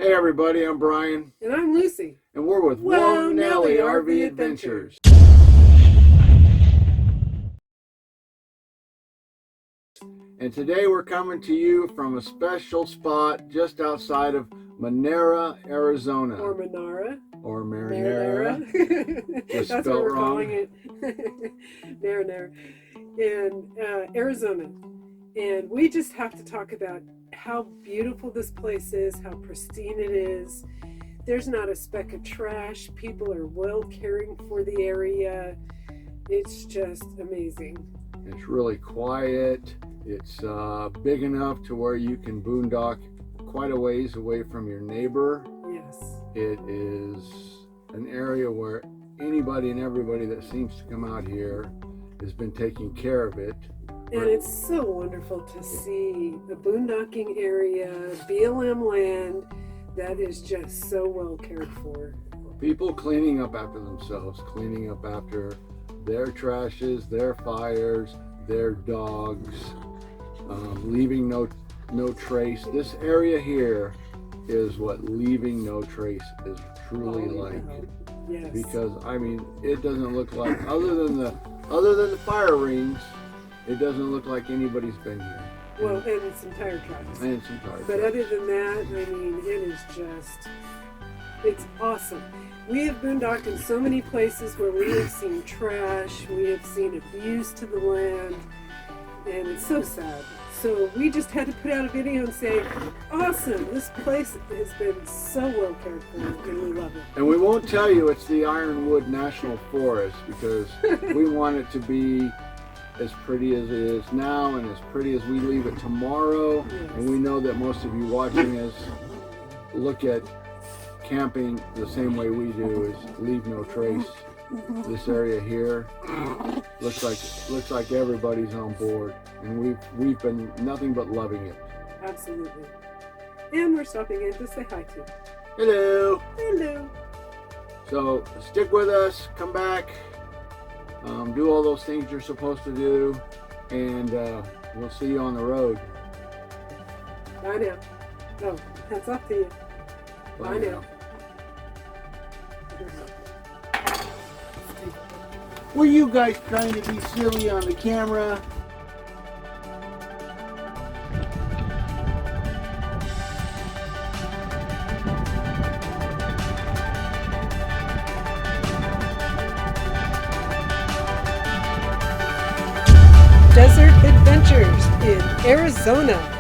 Hey everybody, I'm Brian. And I'm Lucy. And we're with Whoa, Nellie RV RV Adventures. And today we're coming to you from a special spot just outside of Manera, Arizona. Or Manara. Or Marinara. Just That's spelled what we're wrong. calling it. Marinara. In Arizona. And we just have to talk about how beautiful this place is, how pristine it is. There's not a speck of trash. People are well caring for the area. It's just amazing. It's really quiet. It's big enough to where you can boondock quite a ways away from your neighbor. Yes. It is an area where anybody and everybody that seems to come out here has been taking care of it. And it's so wonderful to see the boondocking area, BLM land, that is just so well cared for. People cleaning up after themselves, cleaning up after their trashes, their fires, their dogs, leaving no trace. This area here is what leaving no trace is truly like. Yes. Because I mean, it doesn't look like other than the fire rings, it doesn't look like anybody's been here. Well, and its entire tracks. And its entire But tracks. other than that, I mean, it is just, it's awesome. We have boondocked in so many places where we have seen trash, we have seen abuse to the land, and it's so sad. So we just had to put out a video and say, awesome, this place has been so well cared for, and we love it. And we won't tell you it's the Ironwood National Forest because we want it to be as pretty as it is now and as pretty as we leave it tomorrow. Yes. And we know that most of you watching us look at camping the same way we do, is leave no trace. This area here looks like everybody's on board, and we've been nothing but loving it. Absolutely. And we're stopping in to say hi to. Hello. Hello. So stick with us, come back, do all those things you're supposed to do, and we'll see you on the road. Bye now. Oh, that's up to you. Bye now. Were you guys trying to be silly on the camera? Desert Adventures in Arizona.